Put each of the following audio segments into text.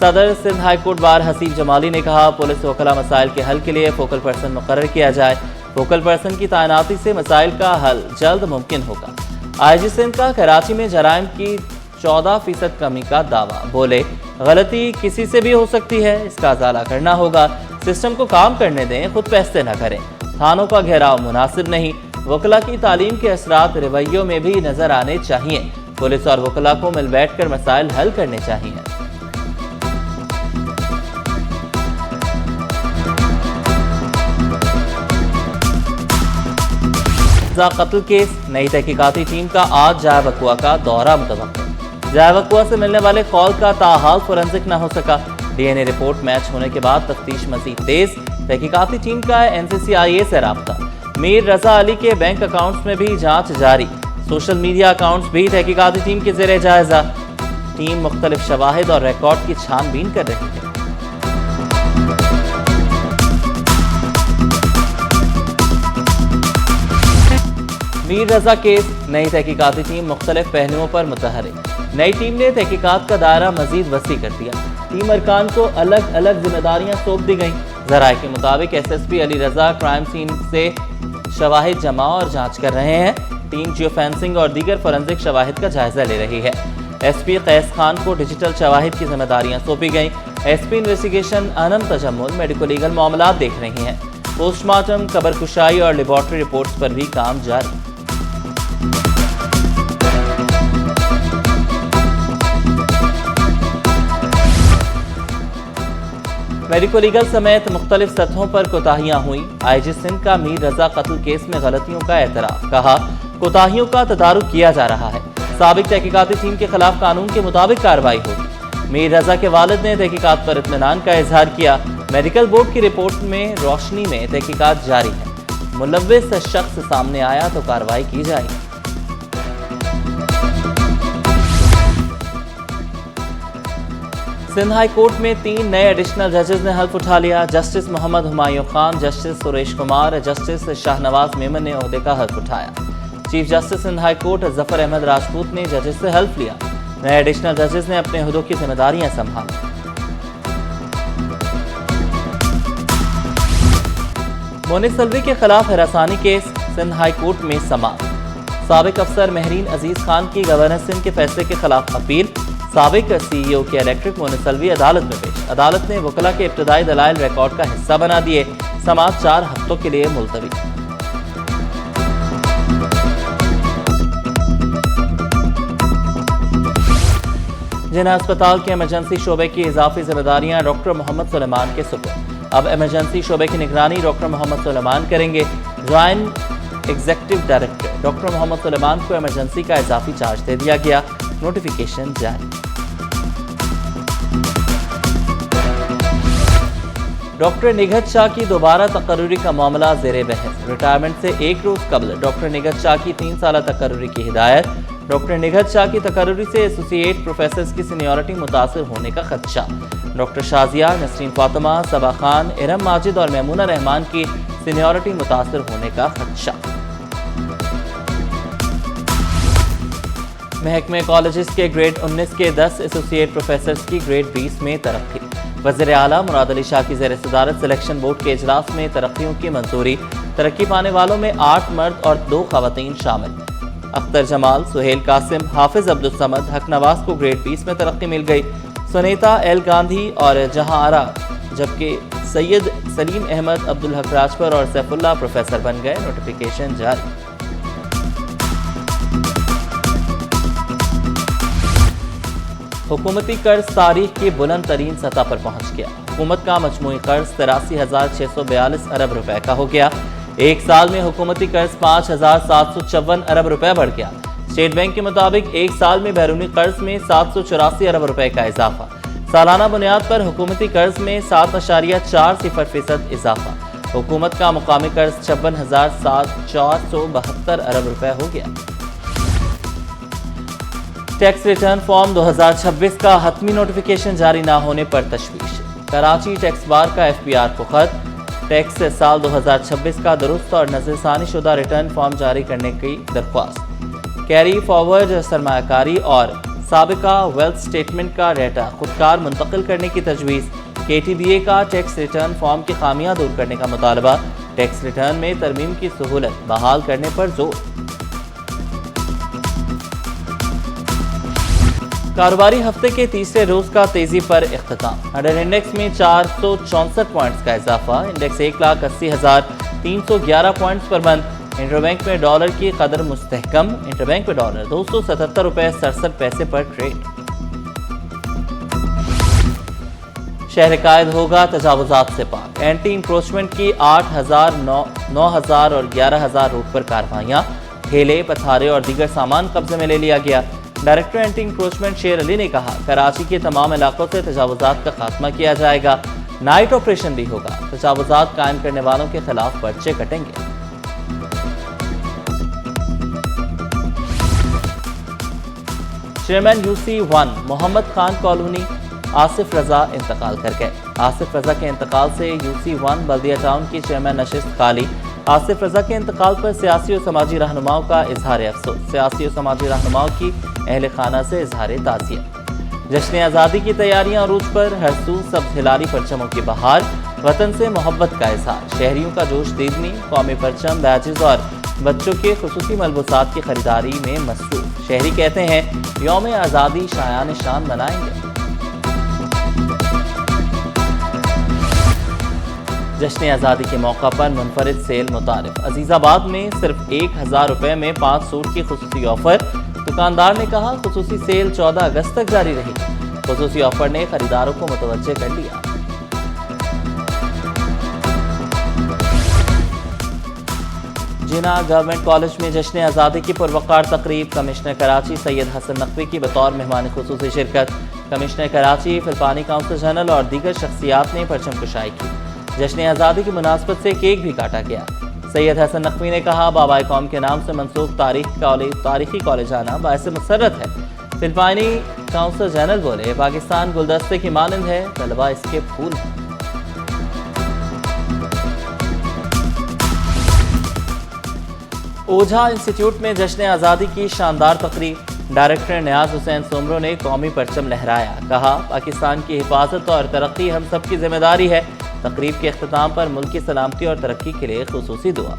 صدر Sindh high court bar Haseeb Jamali نے کہا پولیس وکلا مسائل کے حل کے لیے فوکل پرسن مقرر کیا جائے، فوکل پرسن کی تعیناتی سے مسائل کا حل جلد ممکن ہوگا۔ آئی جی سندھ کا کراچی میں جرائم کی 14% کمی کا دعویٰ، بولے غلطی کسی سے بھی ہو سکتی ہے، اس کا ازالہ کرنا ہوگا، سسٹم کو کام کرنے دیں، خود پیسے نہ کریں، تھانوں کا گھیراؤ مناسب نہیں، وکلا کی تعلیم کے اثرات رویوں میں بھی نظر آنے چاہیے، پولیس اور وکلا کو مل بیٹھ کر مسائل حل کرنے چاہیے۔ قتل کیس، نئی تحقیقاتی ٹیم کا آج جائے وقوع کا دورہ متوقع، جائے وقوع سے ملنے والے کال کا تاحال فورنزک نہ ہو سکا، ڈی این اے رپورٹ میچ ہونے کے بعد تفتیش مزید تیز، تحقیقاتی ٹیم کا این سی سی آئی اے سے رابطہ، میر رضا علی کے بینک اکاؤنٹس میں بھی جانچ جاری، سوشل میڈیا اکاؤنٹس بھی تحقیقاتی ٹیم کے زیر جائزہ، ٹیم مختلف شواہد اور ریکارڈ کی چھان بین کر رہی ہے۔ میر رضا کیس، نئی تحقیقاتی ٹیم مختلف پہلوؤں پر متحرک، نئی ٹیم نے تحقیقات کا دائرہ مزید وسیع کر دیا، ٹیم ارکان کو الگ الگ ذمہ داریاں سونپ دی گئیں، ذرائع کے مطابق S S P Ali Raza crime scene سے شواہد جمع اور جانچ کر رہے ہیں، ٹیم جیو فینسنگ اور دیگر فورنزک شواہد کا جائزہ لے رہی ہے، ایس پی قیس خان کو ڈیجیٹل شواہد کی ذمہ داریاں سونپی گئیں، ایس پی انویسٹیگیشن انم تجمل میڈیکو لیگل معاملات دیکھ رہی ہیں، پوسٹ مارٹم، قبر کشائی اور لیبارٹری رپورٹس پر بھی کام جاری۔ میڈیکو لیگل سمیت مختلف سطحوں پر کوتاہیاں ہوئیں، آئی جی سندھ کا میر رضا قتل کیس میں غلطیوں کا اعتراف، کہا کوتاہیوں کا تدارک کیا جا رہا ہے، سابق تحقیقاتی ٹیم کے خلاف قانون کے مطابق کارروائی ہوگی، میر رضا کے والد نے تحقیقات پر اطمینان کا اظہار کیا، میڈیکل بورڈ کی رپورٹ میں روشنی میں تحقیقات جاری ہے، ملوث شخص سامنے آیا تو کارروائی کی جائے گی۔ سندھ ہائی کورٹ میں 3 نئے ایڈیشنل ججز نے حلف اٹھا لیا، justice Muhammad Humayun Khan, justice Suresh Kumar, justice Shah Nawaz Memon نے عہدے کا حلف اٹھایا، chief justice Sindh high court Zafar Ahmed Rajput نے ججز سے حلف لیا، نئے ایڈیشنل ججز نے اپنے عہدوں کی ذمہ داریاں سنبھالی۔ مونس سلوی کے خلاف ہراسانی کیس، سندھ ہائی کورٹ میں سماعت، سابق افسر مہرین عزیز خان کی گورنر سندھ کے فیصلے کے خلاف اپیل، سابق سی ای او کے الیکٹرک مونس سلوی عدالت میں پیش، عدالت نے وکلا کے ابتدائی دلائل ریکارڈ کا حصہ بنا دیے، سماعت 4 ہفتوں کے لیے ملتوی۔ جناح اسپتال کے ایمرجنسی شعبے کی اضافی ذمہ داریاں ڈاکٹر محمد سلیمان کے سپرد، اب ایمرجنسی شعبے کی نگرانی ڈاکٹر محمد سلیمان کریں گے، جوائنٹ ایگزیکٹو ڈائریکٹر ڈاکٹر محمد سلیمان کو ایمرجنسی کا اضافی چارج دے دیا گیا، نوٹیفیکیشن جاری۔ ڈاکٹر نگہت شاہ کی دوبارہ تقرری کا معاملہ زیر بحث، ریٹائرمنٹ سے 1 روز قبل ڈاکٹر نگہت شاہ کی 3 سالہ تقرری کی ہدایت، ڈاکٹر نگہت شاہ کی تقرری سے ایسوسی ایٹ پروفیسرز کی سینیورٹی متاثر ہونے کا خدشہ، ڈاکٹر شازیہ، نسرین فاطمہ، صبا خان، ارم ماجد اور میمونہ رحمان کی سینیورٹی متاثر ہونے کا خدشہ۔ محکمہ کالجز کے گریڈ 19 کے 10 ایسوسی ایٹ پروفیسرز کی گریڈ 20 میں ترقی، وزیر اعلیٰ مراد علی شاہ کی زیر صدارت سلیکشن بورڈ کے اجلاس میں ترقیوں کی منظوری، ترقی پانے والوں میں 8 مرد اور 2 خواتین شامل، اختر جمال، سہیل قاسم، حافظ عبدالصمد، حق نواز کو گریڈ 20 میں ترقی مل گئی، سنیتا ایل گاندھی اور جہاں آرا، جبکہ سید سلیم احمد، عبدالحق راجپر اور سیف اللہ پروفیسر بن گئے، نوٹیفیکیشن جاری۔ حکومتی قرض تاریخ کی بلند ترین سطح پر پہنچ گیا، حکومت کا مجموعی قرض 83,642 ارب روپے کا ہو گیا، ایک سال میں حکومتی قرض 5,754 ارب روپے بڑھ گیا، اسٹیٹ بینک کے مطابق ایک سال میں بیرونی قرض میں 784 ارب روپے کا اضافہ، سالانہ بنیاد پر حکومتی قرض میں 7.40% اضافہ، حکومت کا مقامی قرض 56,472 ارب روپے ہو گیا۔ ٹیکس ریٹرن فارم 2026 کا حتمی نوٹیفیکیشن جاری نہ ہونے پر تشویش، کراچی ٹیکس بار کا ایف پی آر کو خط، ٹیکس سال 2026 کا درست اور نظر ثانی شدہ ریٹرن فارم جاری کرنے کی درخواست، کیری فارورڈ سرمایہ کاری اور سابقہ ویلتھ سٹیٹمنٹ کا ڈیٹا خودکار منتقل کرنے کی تجویز، KTBA کا ٹیکس ریٹرن فارم کی خامیاں دور کرنے کا مطالبہ، ٹیکس ریٹرن میں ترمیم کی سہولت بحال کرنے پر زور۔ کاروباری ہفتے کے تیسرے روز کا تیزی پر اختتام، ہڈر انڈیکس میں 464 پوائنٹس کا اضافہ، انڈیکس 1,80,311 پوائنٹس پر بند۔ انٹر بینک میں ڈالر کی قدر مستحکم، انٹر بینک میں ڈالر 277 روپے 67 پیسے پر ٹریڈ۔ شہر قائد ہوگا تجاوزات سے پاک، اینٹی انکروچمنٹ کی 8,000، 9,000 اور 11,000 روٹ پر کارروائیاں، ٹھیلے، پتھارے اور دیگر سامان قبضے میں لے لیا گیا۔ ڈائریکٹر اینٹی انکروچمنٹ شیر علی نے کہا، کراچی کے تمام علاقوں سے تجاوزات کا خاتمہ کیا جائے گا، نائٹ آپریشن بھی ہوگا، تجاوزات قائم کرنے والوں کے خلاف پرچے کٹیں گے۔ Chairman UC1 Muhammad Khan colony Asif رضا انتقال کر گئے۔ آصف رضا کے انتقال سے UC1 بلدیہ ٹاؤن کی چیئرمین نشست خالی۔ آصف رضا کے انتقال پر سیاسی و سماجی رہنماؤں کا اظہار افسوس، سیاسی و سماجی رہنماؤں کی اہل خانہ سے اظہار تعزیت۔ جشن آزادی کی تیاریاں عروج پر، ہر سو سبز ہلالی پرچموں کی بہار، وطن سے محبت کا اظہار، شہریوں کا جوش دیدنی، قومی پرچم، بیجز اور بچوں کے خصوصی ملبوسات کی خریداری میں مصروف۔ شہری کہتے ہیں یوم آزادی شایان شان منائیں گے۔ جشن آزادی کے موقع پر منفرد سیل متعارف، عزیز آباد میں صرف 1,000 روپے میں 5 سوٹ کی خصوصی آفر، دکاندار نے کہا خصوصی سیل 14 اگست تک جاری رہی، خصوصی آفر نے خریداروں کو متوجہ کر لیا۔ جناح گورنمنٹ کالج میں جشن آزادی کی پروقار تقریب، کمشنر کراچی سید حسن نقوی کی بطور مہمان خصوصی شرکت، کمشنر کراچی، فلپانی کونسل جنرل اور دیگر شخصیات نے پرچم کشائی کی۔ جشن آزادی کی مناسبت سے کیک بھی کاٹا گیا۔ سید حسن نقوی نے کہا بابائے قوم کے نام سے منسوب تاریخی کالج آنا باعث مسرت ہے۔ فلپائنی کونسل جنرل بولے پاکستان گلدستے کی مانند ہے، طلبہ اس کے پھول ہیں۔ اوجھا انسٹیٹیوٹ میں جشن آزادی کی شاندار تقریب، ڈائریکٹر نیاز حسین سومرو نے قومی پرچم لہرایا، کہا پاکستان کی حفاظت اور ترقی ہم سب کی ذمہ داری ہے۔ تقریب کے اختتام پر ملک کی سلامتی اور ترقی کے لیے خصوصی دعا۔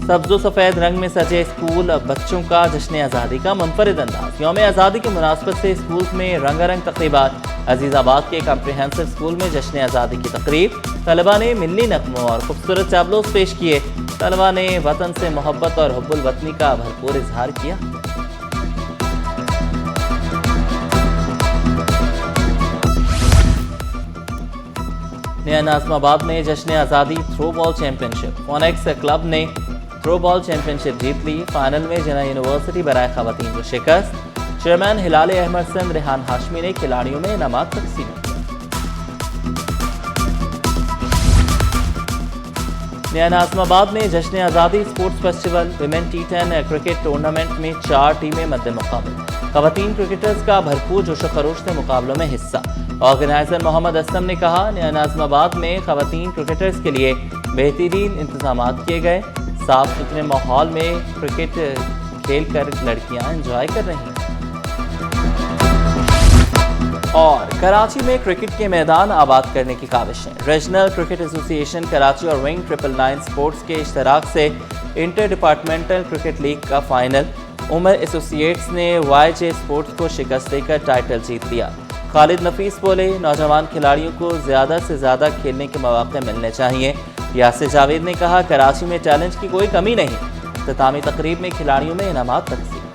سبز و سفید رنگ میں سجے اسکول، بچوں کا جشن آزادی کا منفرد انداز، یوم آزادی کی مناسبت سے اسکولز میں رنگا رنگ تقریبات، عزیز آباد کے کمپریہنسو اسکول میں جشن آزادی کی تقریب، طلبہ نے ملی نغموں اور خوبصورت ٹیبلوز پیش کیے، طلبہ نے وطن سے محبت اور حب الوطنی کا بھرپور اظہار کیا۔ نیا ناظم آباد میں جشن آزادی تھرو بال چیمپئن شپ، فونیکس کلب نے تھرو بال چیمپئن شپ جیت لی، فائنل میں جناح یونیورسٹی برائے خواتین کو شکست۔ چیئرمین ہلال احمد سندھ ریحان ہاشمی نے کھلاڑیوں میں انعامات تقسیم کیے۔ نیا ناظم آباد میں جشن آزادی sports festival, women T10 cricket tournament میں 4 ٹیمیں مد مقابل، خواتین کرکٹرز کا بھرپور جوش و خروش سے مقابلوں میں حصہ۔ آرگنائزر محمد اسلم نے کہا نیا ناظم آباد میں خواتین کرکٹرز کے لیے بہترین انتظامات کیے گئے، صاف ستھرے ماحول میں کرکٹ کھیل کر لڑکیاں انجوائے کر رہی ہیں۔ اور کراچی میں کرکٹ کے میدان آباد کرنے کی کاوشیں، ریجنل کرکٹ ایسوسی ایشن کراچی اور ونگ 999 اسپورٹس کے اشتراک سے انٹر ڈپارٹمنٹل کرکٹ لیگ کا فائنل، عمر ایسوسیٹس نے YJ اسپورٹس کو شکست دے کر ٹائٹل جیت لیا۔ خالد نفیس بولے نوجوان کھلاڑیوں کو زیادہ سے زیادہ کھیلنے کے مواقع ملنے چاہیے۔ یاسر جاوید نے کہا کراچی میں ٹیلنٹ کی کوئی کمی نہیں۔ اختتامی تقریب میں کھلاڑیوں میں انعامات تقسیم۔